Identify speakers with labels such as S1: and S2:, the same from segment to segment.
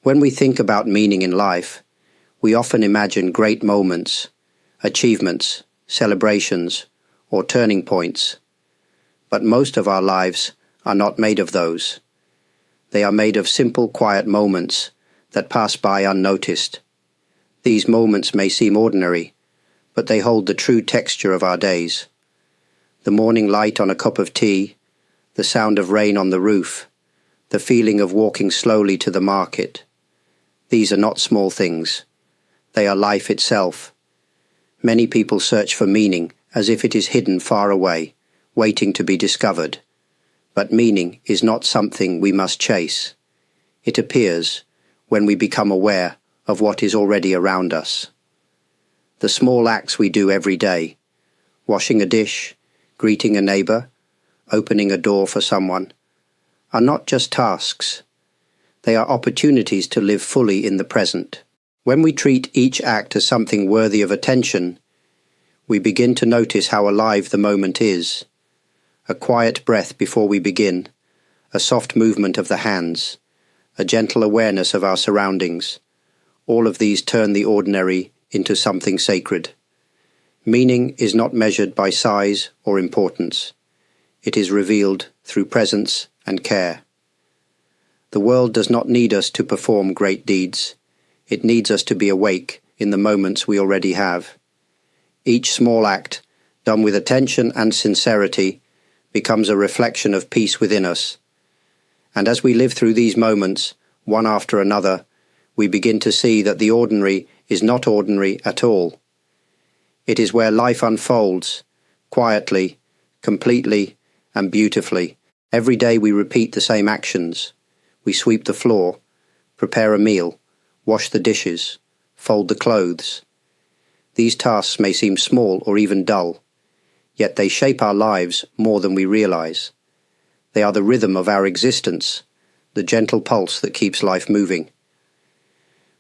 S1: When we think about meaning in life, we often imagine great moments, achievements, celebrations, or turning points. But most of our lives are not made of those. They are made of simple, quiet moments that pass by unnoticed. These moments may seem ordinary, but they hold the true texture of our days. The morning light on a cup of tea, the sound of rain on the roof, the feeling of walking slowly to the market. These are not small things. They are life itself. Many people search for meaning as if it is hidden far away, waiting to be discovered. But meaning is not something we must chase. It appears when we become aware of what is already around us. The small acts we do every day, washing a dish, greeting a neighbor, opening a door for someone, are not just tasks. They are opportunities to live fully in the present. When we treat each act as something worthy of attention, we begin to notice how alive the moment is. A quiet breath before we begin, a soft movement of the hands, a gentle awareness of our surroundings. All of these turn the ordinary into something sacred. Meaning is not measured by size or importance. It is revealed through presence and care. The world does not need us to perform great deeds. It needs us to be awake in the moments we already have. Each small act, done with attention and sincerity, becomes a reflection of peace within us. And as we live through these moments, one after another, we begin to see that the ordinary is not ordinary at all. It is where life unfolds, quietly, completely, and beautifully. Every day we repeat the same actions. We sweep the floor, prepare a meal, wash the dishes, fold the clothes. These tasks may seem small or even dull, yet they shape our lives more than we realize. They are the rhythm of our existence, the gentle pulse that keeps life moving.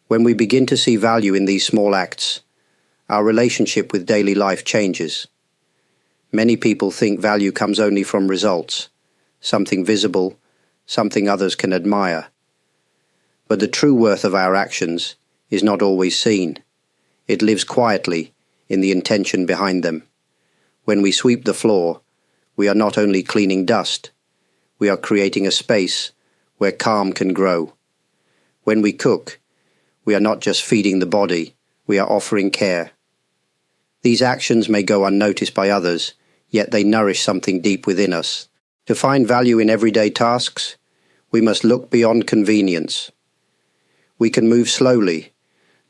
S1: When we begin to see value in these small acts, our relationship with daily life changes. Many people think value comes only from results, something visible, something others can admire. But the true worth of our actions is not always seen. It lives quietly in the intention behind them. When we sweep the floor, we are not only cleaning dust, we are creating a space where calm can grow. When we cook, we are not just feeding the body, we are offering care. These actions may go unnoticed by others, yet they nourish something deep within us. To find value in everyday tasks, we must look beyond convenience. We can move slowly,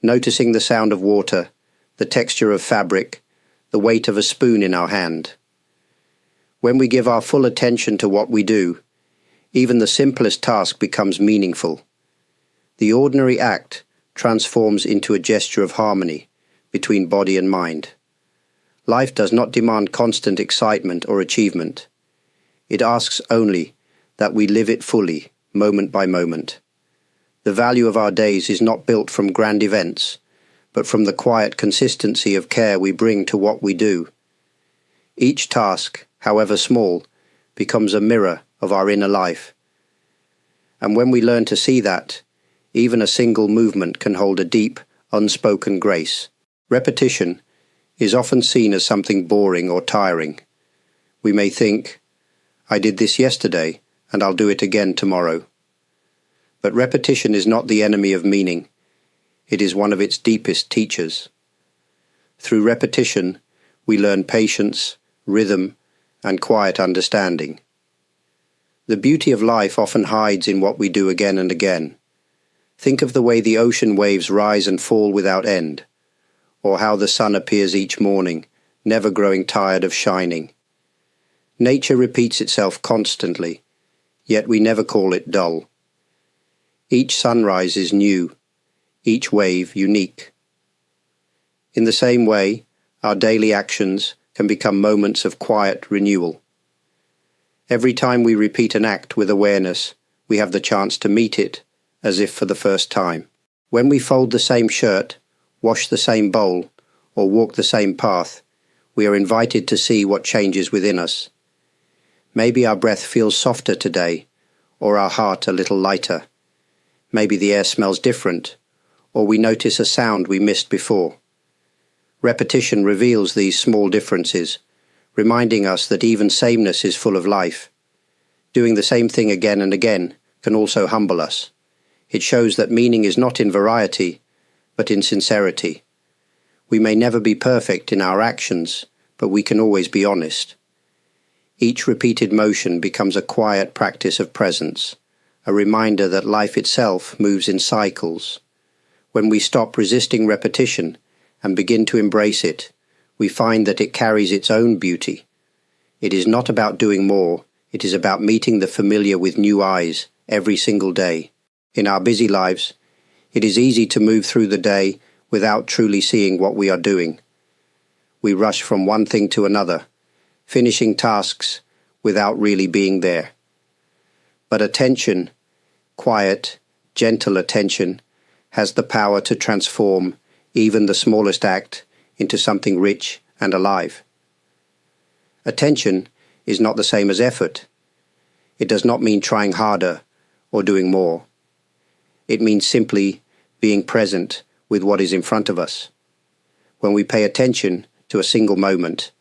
S1: noticing the sound of water, the texture of fabric, the weight of a spoon in our hand. When we give our full attention to what we do, even the simplest task becomes meaningful. The ordinary act transforms into a gesture of harmony between body and mind. Life does not demand constant excitement or achievement. It asks only that we live it fully, moment by moment. The value of our days is not built from grand events, but from the quiet consistency of care we bring to what we do. Each task, however small, becomes a mirror of our inner life. And when we learn to see that, even a single movement can hold a deep, unspoken grace. Repetition is often seen as something boring or tiring. We may think, I did this yesterday, and I'll do it again tomorrow. But repetition is not the enemy of meaning. It is one of its deepest teachers. Through repetition, we learn patience, rhythm, and quiet understanding. The beauty of life often hides in what we do again and again. Think of the way the ocean waves rise and fall without end, or how the sun appears each morning, never growing tired of shining. Nature repeats itself constantly, yet we never call it dull. Each sunrise is new, each wave unique. In the same way, our daily actions can become moments of quiet renewal. Every time we repeat an act with awareness, we have the chance to meet it as if for the first time. When we fold the same shirt, wash the same bowl, or walk the same path, we are invited to see what changes within us. Maybe our breath feels softer today, or our heart a little lighter. Maybe the air smells different, or we notice a sound we missed before. Repetition reveals these small differences, reminding us that even sameness is full of life. Doing the same thing again and again can also humble us. It shows that meaning is not in variety, but in sincerity. We may never be perfect in our actions, but we can always be honest. Each repeated motion becomes a quiet practice of presence, a reminder that life itself moves in cycles. When we stop resisting repetition and begin to embrace it, we find that it carries its own beauty. It is not about doing more, it is about meeting the familiar with new eyes every single day. In our busy lives, it is easy to move through the day without truly seeing what we are doing. We rush from one thing to another, finishing tasks without really being there. But attention, quiet, gentle attention, has the power to transform even the smallest act into something rich and alive. Attention is not the same as effort. It does not mean trying harder or doing more. It means simply being present with what is in front of us. When we pay attention to a single moment,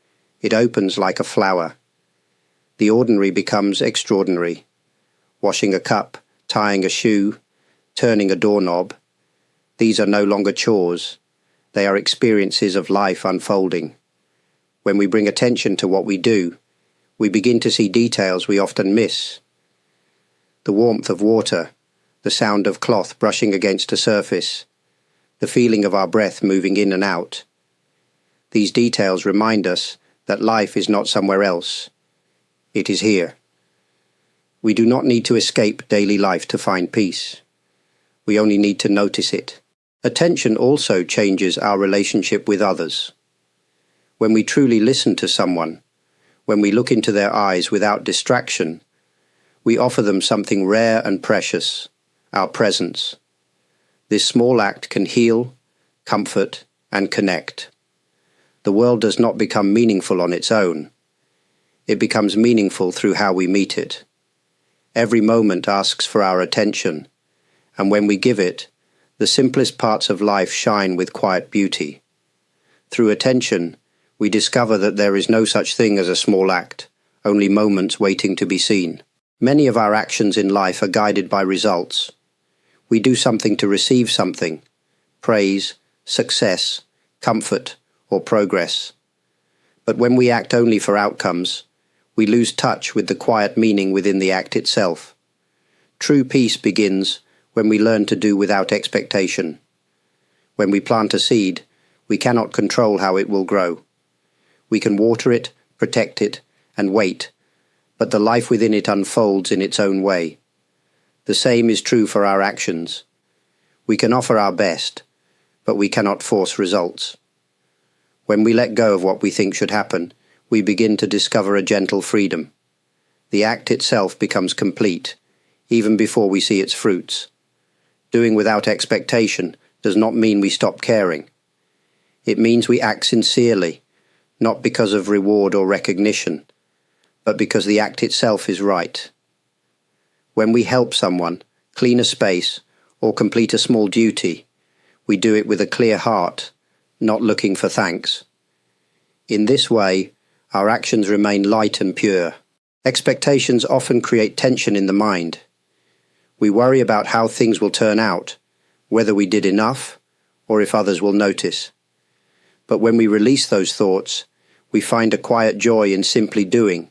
S1: it opens like a flower. The ordinary becomes extraordinary. Washing a cup, tying a shoe, turning a doorknob. These are no longer chores. They are experiences of life unfolding. When we bring attention to what we do, we begin to see details we often miss. The warmth of water, the sound of cloth brushing against a surface, the feeling of our breath moving in and out. These details remind us that life is not somewhere else. It is here. We do not need to escape daily life to find peace. We only need to notice it. Attention also changes our relationship with others. When we truly listen to someone, when we look into their eyes without distraction, we offer them something rare and precious, our presence. This small act can heal, comfort, and connect. The world does not become meaningful on its own. It becomes meaningful through how we meet it. Every moment asks for our attention, and when we give it, the simplest parts of life shine with quiet beauty. Through attention, we discover that there is no such thing as a small act, only moments waiting to be seen. Many of our actions in life are guided by results. We do something to receive something: praise, success, comfort, or progress. But when we act only for outcomes, we lose touch with the quiet meaning within the act itself. True peace begins when we learn to do without expectation. When we plant a seed, we cannot control how it will grow. We can water it, protect it, and wait, but the life within it unfolds in its own way. The same is true for our actions. We can offer our best, but we cannot force results. When we let go of what we think should happen, we begin to discover a gentle freedom. The act itself becomes complete, even before we see its fruits. Doing without expectation does not mean we stop caring. It means we act sincerely, not because of reward or recognition, but because the act itself is right. When we help someone, clean a space, or complete a small duty, we do it with a clear heart, not looking for thanks. In this way, our actions remain light and pure. Expectations often create tension in the mind. We worry about how things will turn out, whether we did enough, or if others will notice. But when we release those thoughts, we find a quiet joy in simply doing.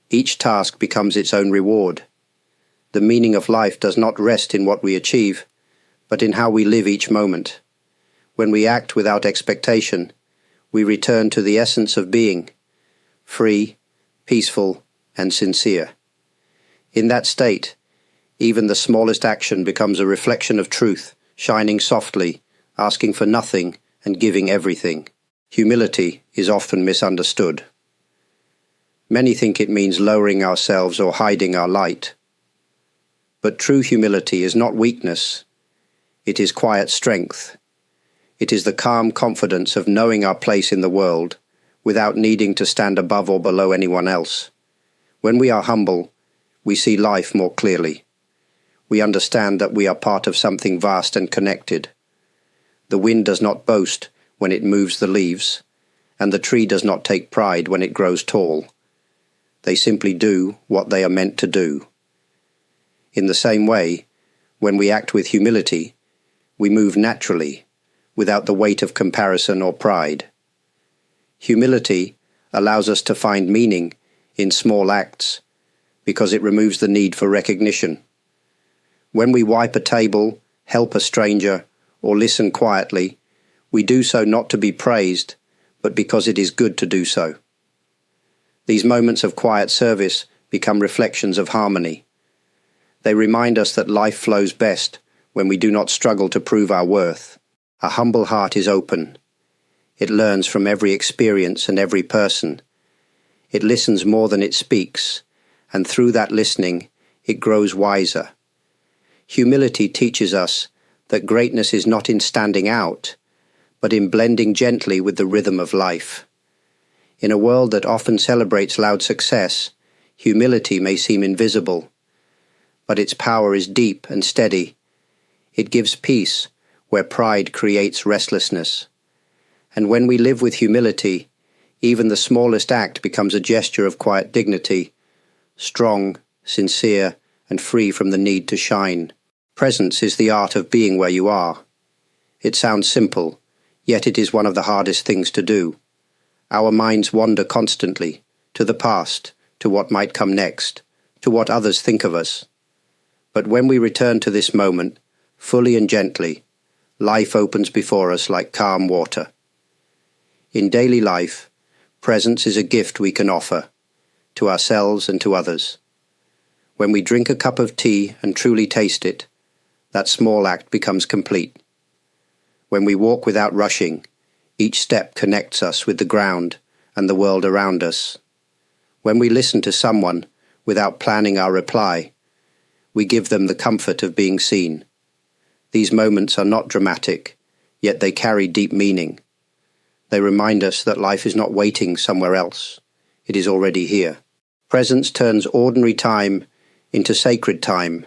S1: Each task becomes its own reward. The meaning of life does not rest in what we achieve, but in how we live each moment. When we act without expectation, we return to the essence of being, free, peaceful, and sincere. In that state, even the smallest action becomes a reflection of truth, shining softly, asking for nothing and giving everything. Humility is often misunderstood. Many think it means lowering ourselves or hiding our light. But true humility is not weakness. It is quiet strength. It is the calm confidence of knowing our place in the world without needing to stand above or below anyone else. When we are humble, we see life more clearly. we understand that we are part of something vast and connected. The wind does not boast when it moves the leaves, and the tree does not take pride when it grows tall. They simply do what they are meant to do. In the same way, when we act with humility, we move naturally, without the weight of comparison or pride. Humility allows us to find meaning in small acts because it removes the need for recognition. When we wipe a table, help a stranger, or listen quietly, we do so not to be praised, but because it is good to do so. These moments of quiet service become reflections of harmony. They remind us that life flows best when we do not struggle to prove our worth. A humble heart is open. It learns from every experience and every person. It listens more than it speaks, and through that listening, it grows wiser. Humility teaches us that greatness is not in standing out, but in blending gently with the rhythm of life. In a world that often celebrates loud success, humility may seem invisible, but its power is deep and steady. It gives peace where pride creates restlessness. And when we live with humility, even the smallest act becomes a gesture of quiet dignity, strong, sincere, and free from the need to shine. Presence is the art of being where you are. It sounds simple, yet it is one of the hardest things to do. Our minds wander constantly, to the past, to what might come next, to what others think of us. But when we return to this moment, fully and gently, life opens before us like calm water. In daily life, presence is a gift we can offer, to ourselves and to others. When we drink a cup of tea and truly taste it, that small act becomes complete. When we walk without rushing, each step connects us with the ground and the world around us. When we listen to someone without planning our reply, we give them the comfort of being seen. These moments are not dramatic, yet they carry deep meaning. They remind us that life is not waiting somewhere else. It is already here. Presence turns ordinary time into sacred time.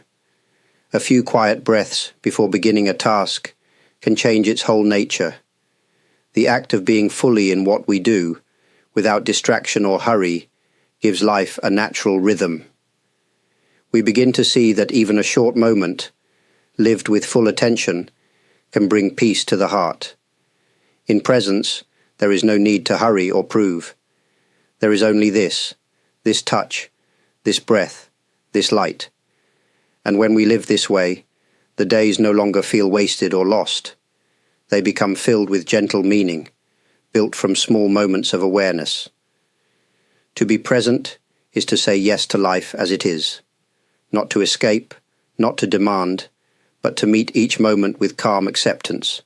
S1: A few quiet breaths before beginning a task can change its whole nature. The act of being fully in what we do, without distraction or hurry, gives life a natural rhythm. We begin to see that even a short moment, lived with full attention, can bring peace to the heart. In presence, there is no need to hurry or prove. There is only this touch, this breath, this light. And when we live this way, the days no longer feel wasted or lost. They become filled with gentle meaning, built from small moments of awareness. To be present is to say yes to life as it is, not to escape, not to demand, but to meet each moment with calm acceptance.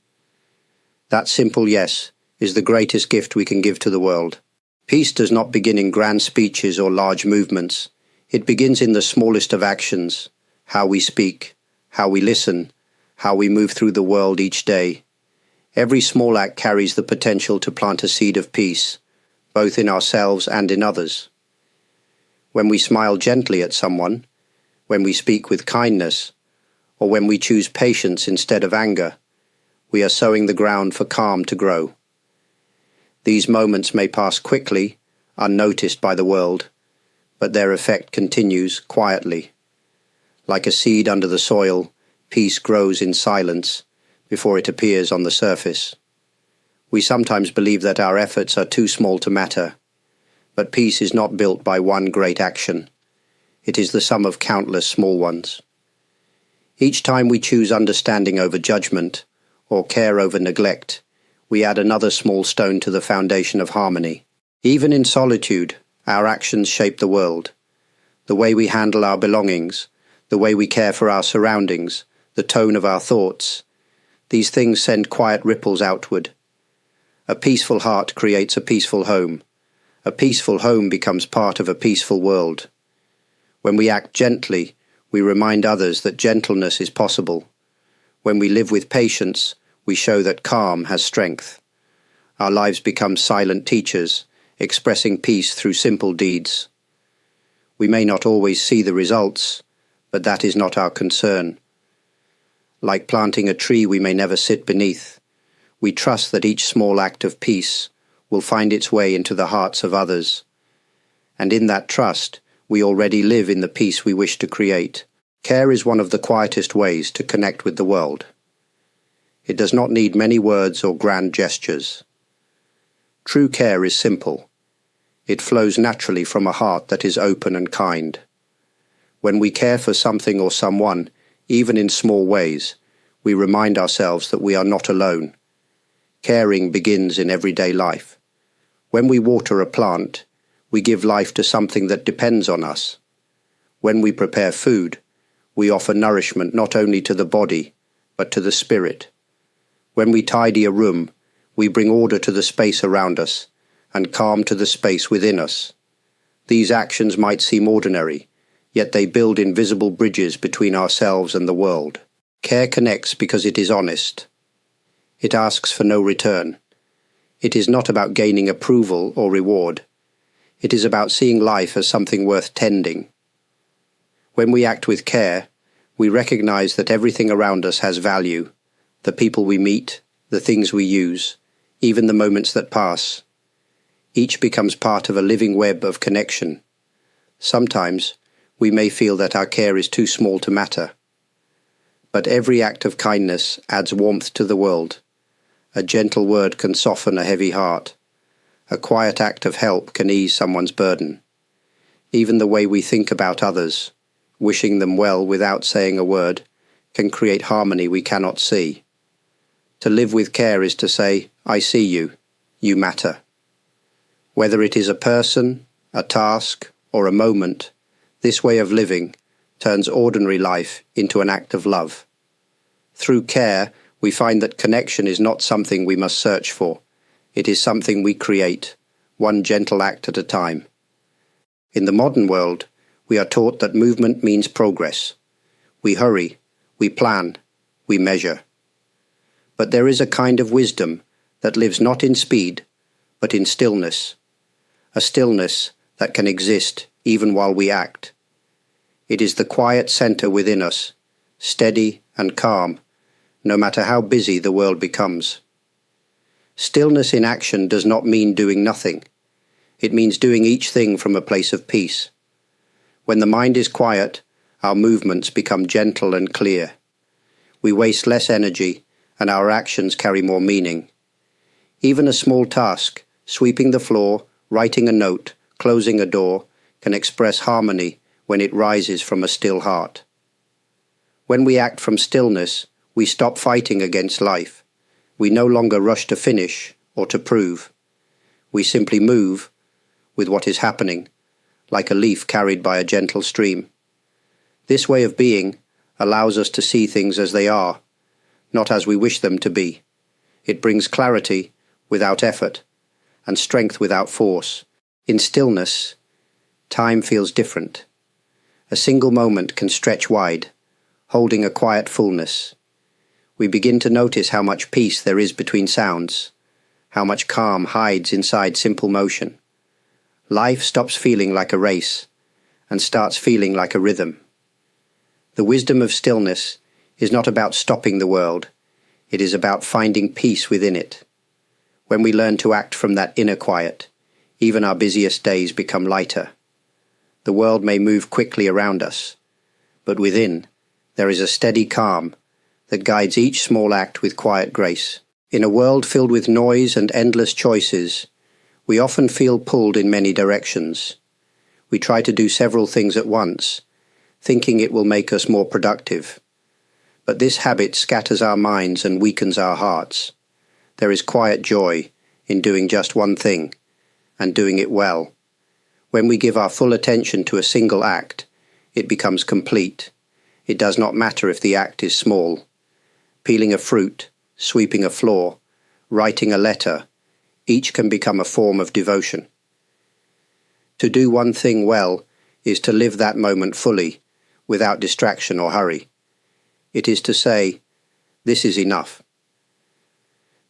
S1: That simple yes is the greatest gift we can give to the world. Peace does not begin in grand speeches or large movements. It begins in the smallest of actions, how we speak, how we listen, how we move through the world each day. Every small act carries the potential to plant a seed of peace, both in ourselves and in others. When we smile gently at someone, when we speak with kindness, or when we choose patience instead of anger, we are sowing the ground for calm to grow. These moments may pass quickly, unnoticed by the world, but their effect continues quietly. Like a seed under the soil, peace grows in silence before it appears on the surface. We sometimes believe that our efforts are too small to matter, but peace is not built by one great action. It is the sum of countless small ones. Each time we choose understanding over judgment, or care over neglect, we add another small stone to the foundation of harmony. Even in solitude, our actions shape the world. The way we handle our belongings, the way we care for our surroundings, the tone of our thoughts, these things send quiet ripples outward. A peaceful heart creates a peaceful home. A peaceful home becomes part of a peaceful world. When we act gently, we remind others that gentleness is possible. When we live with patience, we show that calm has strength. Our lives become silent teachers, expressing peace through simple deeds. We may not always see the results, but that is not our concern. Like planting a tree we may never sit beneath, we trust that each small act of peace will find its way into the hearts of others. And in that trust, we already live in the peace we wish to create. Care is one of the quietest ways to connect with the world. It does not need many words or grand gestures. True care is simple. It flows naturally from a heart that is open and kind. When we care for something or someone, even in small ways, we remind ourselves that we are not alone. Caring begins in everyday life. When we water a plant, we give life to something that depends on us. When we prepare food, we offer nourishment not only to the body, but to the spirit. When we tidy a room, we bring order to the space around us and calm to the space within us. These actions might seem ordinary, yet they build invisible bridges between ourselves and the world. Care connects because it is honest. It asks for no return. It is not about gaining approval or reward. It is about seeing life as something worth tending. When we act with care, we recognize that everything around us has value. The people we meet, the things we use, even the moments that pass. Each becomes part of a living web of connection. Sometimes, we may feel that our care is too small to matter. But every act of kindness adds warmth to the world. A gentle word can soften a heavy heart. A quiet act of help can ease someone's burden. Even the way we think about others, wishing them well without saying a word, can create harmony we cannot see. To live with care is to say, I see you, you matter. Whether it is a person, a task, or a moment, this way of living turns ordinary life into an act of love. Through care, we find that connection is not something we must search for. It is something we create, one gentle act at a time. In the modern world, we are taught that movement means progress. We hurry, we plan, we measure. But there is a kind of wisdom that lives not in speed, but in stillness. A stillness that can exist even while we act. It is the quiet center within us, steady and calm, no matter how busy the world becomes. Stillness in action does not mean doing nothing. It means doing each thing from a place of peace. When the mind is quiet, our movements become gentle and clear. We waste less energy, and our actions carry more meaning. Even a small task, sweeping the floor, writing a note, closing a door, can express harmony when it rises from a still heart. When we act from stillness, we stop fighting against life. We no longer rush to finish or to prove. We simply move with what is happening, like a leaf carried by a gentle stream. This way of being allows us to see things as they are, not as we wish them to be. It brings clarity without effort and strength without force. In stillness, time feels different. A single moment can stretch wide, holding a quiet fullness. We begin to notice how much peace there is between sounds, how much calm hides inside simple motion. Life stops feeling like a race and starts feeling like a rhythm. The wisdom of stillness is not about stopping the world. It is about finding peace within it. When we learn to act from that inner quiet, even our busiest days become lighter. The world may move quickly around us, but within, there is a steady calm that guides each small act with quiet grace. In a world filled with noise and endless choices, we often feel pulled in many directions. We try to do several things at once, thinking it will make us more productive. But this habit scatters our minds and weakens our hearts. There is quiet joy in doing just one thing, and doing it well. When we give our full attention to a single act, it becomes complete. It does not matter if the act is small. Peeling a fruit, sweeping a floor, writing a letter, each can become a form of devotion. To do one thing well is to live that moment fully, without distraction or hurry. It is to say, this is enough.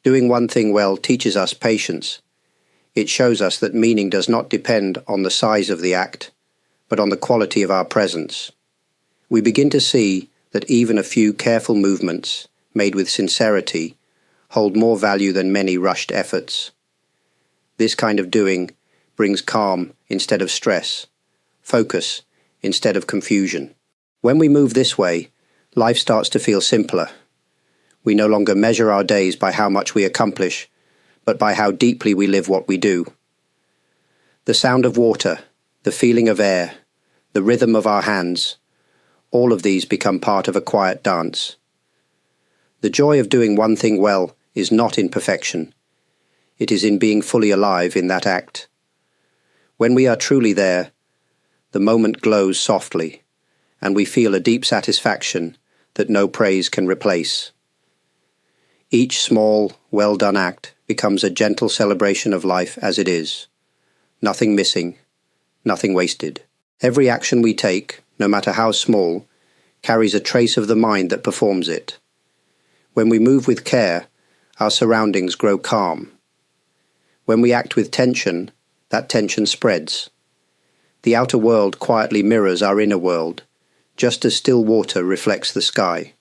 S1: Doing one thing well teaches us patience. It shows us that meaning does not depend on the size of the act, but on the quality of our presence. we begin to see that even a few careful movements, made with sincerity, hold more value than many rushed efforts. This kind of doing brings calm instead of stress, focus instead of confusion. When we move this way, life starts to feel simpler. We no longer measure our days by how much we accomplish, but by how deeply we live what we do. The sound of water, the feeling of air, the rhythm of our hands, all of these become part of a quiet dance. The joy of doing one thing well is not in perfection. It is in being fully alive in that act. When we are truly there, the moment glows softly, and we feel a deep satisfaction that no praise can replace. Each small, well-done act becomes a gentle celebration of life as it is. Nothing missing, nothing wasted. Every action we take, no matter how small, carries a trace of the mind that performs it. When we move with care, our surroundings grow calm. When we act with tension, that tension spreads. The outer world quietly mirrors our inner world, just as still water reflects the sky.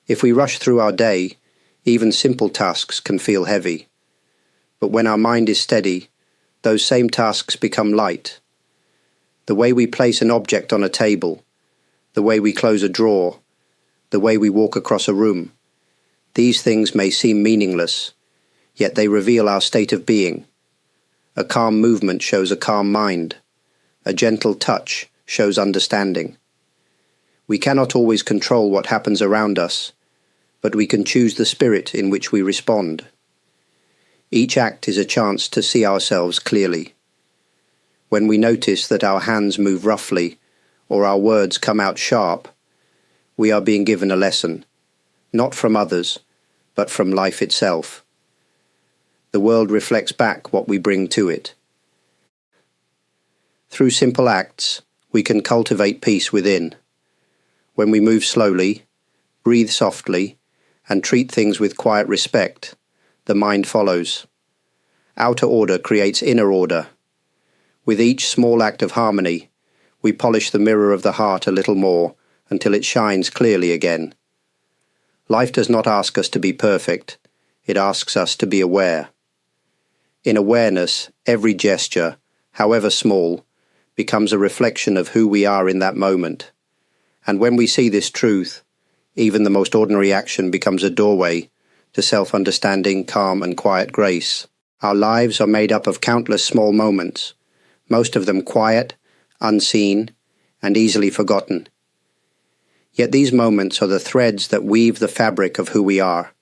S1: If we rush through our day, even simple tasks can feel heavy. But when our mind is steady, those same tasks become light. The way we place an object on a table, the way we close a drawer, the way we walk across a room, these things may seem meaningless, yet they reveal our state of being. A calm movement shows a calm mind. A gentle touch shows understanding. We cannot always control what happens around us, but we can choose the spirit in which we respond. Each act is a chance to see ourselves clearly. When we notice that our hands move roughly or our words come out sharp, we are being given a lesson, not from others, but from life itself. The world reflects back what we bring to it. Through simple acts, we can cultivate peace within. When we move slowly, breathe softly, and treat things with quiet respect, the mind follows. Outer order creates inner order. With each small act of harmony, we polish the mirror of the heart a little more until it shines clearly again. Life does not ask us to be perfect, it asks us to be aware. In awareness, every gesture, however small, becomes a reflection of who we are in that moment. And when we see this truth, even the most ordinary action becomes a doorway to self-understanding, calm and quiet grace. Our lives are made up of countless small moments, most of them quiet, unseen, and easily forgotten. Yet these moments are the threads that weave the fabric of who we are.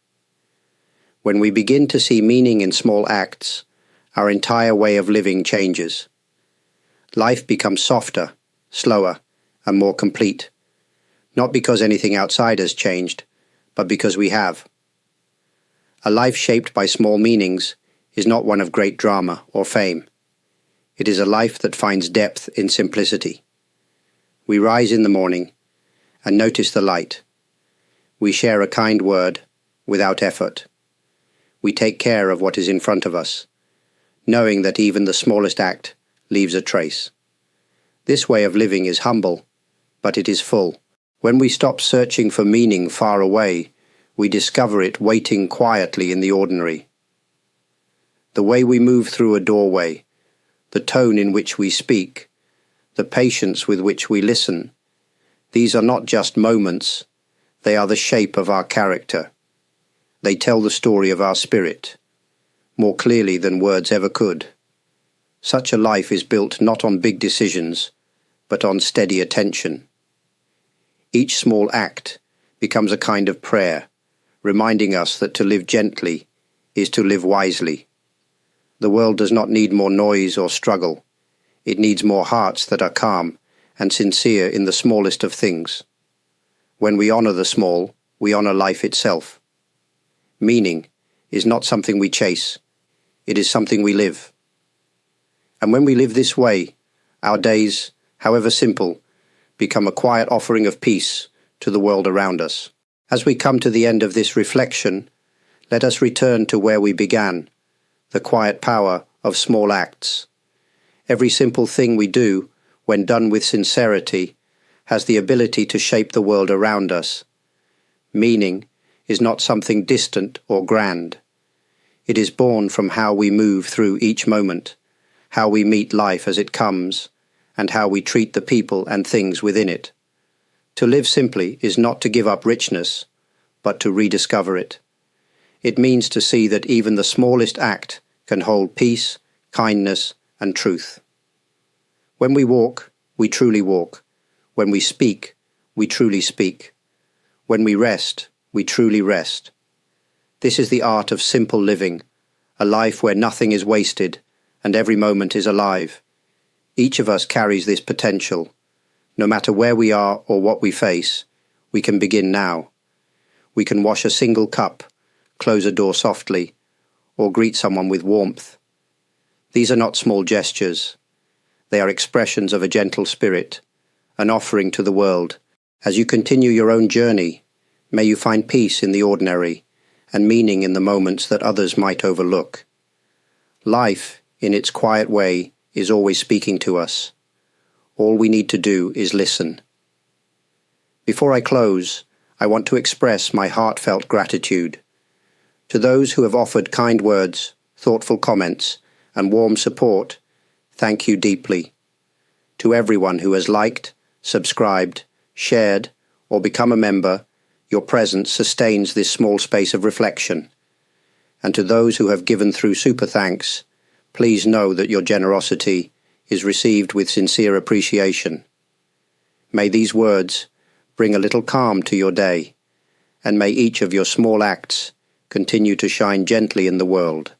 S1: When we begin to see meaning in small acts, our entire way of living changes. Life becomes softer, slower, and more complete. Not because anything outside has changed, but because we have. A life shaped by small meanings is not one of great drama or fame. It is a life that finds depth in simplicity. We rise in the morning and notice the light. We share a kind word without effort. We take care of what is in front of us, knowing that even the smallest act leaves a trace. This way of living is humble, but it is full. When we stop searching for meaning far away, we discover it waiting quietly in the ordinary. The way we move through a doorway, the tone in which we speak, the patience with which we listen, these are not just moments, they are the shape of our character. They tell the story of our spirit, more clearly than words ever could. Such a life is built not on big decisions, but on steady attention. Each small act becomes a kind of prayer, reminding us that to live gently is to live wisely. The world does not need more noise or struggle. It needs more hearts that are calm and sincere in the smallest of things. When we honor the small, we honor life itself. Meaning is not something we chase. It is something we live. And when we live this way, our days, however simple, become a quiet offering of peace to the world around us. As we come to the end of this reflection, let us return to where we began, the quiet power of small acts. Every simple thing we do, when done with sincerity, has the ability to shape the world around us. Meaning is not something distant or grand. It is born from how we move through each moment, how we meet life as it comes, and how we treat the people and things within it. To live simply is not to give up richness, but to rediscover it. It means to see that even the smallest act can hold peace, kindness, and truth. When we walk, we truly walk. When we speak, we truly speak. When we rest, we truly rest. This is the art of simple living, a life where nothing is wasted and every moment is alive. Each of us carries this potential. No matter where we are or what we face, we can begin now. We can wash a single cup, close a door softly, or greet someone with warmth. These are not small gestures. They are expressions of a gentle spirit, an offering to the world. As you continue your own journey, may you find peace in the ordinary and meaning in the moments that others might overlook. Life, in its quiet way, is always speaking to us. All we need to do is listen. Before I close, I want to express my heartfelt gratitude to those who have offered kind words, thoughtful comments, and warm support. Thank you deeply. To everyone who has liked, subscribed, shared, or become a member, your presence sustains this small space of reflection. And to those who have given through super thanks, please know that your generosity is received with sincere appreciation. May these words bring a little calm to your day, and may each of your small acts continue to shine gently in the world.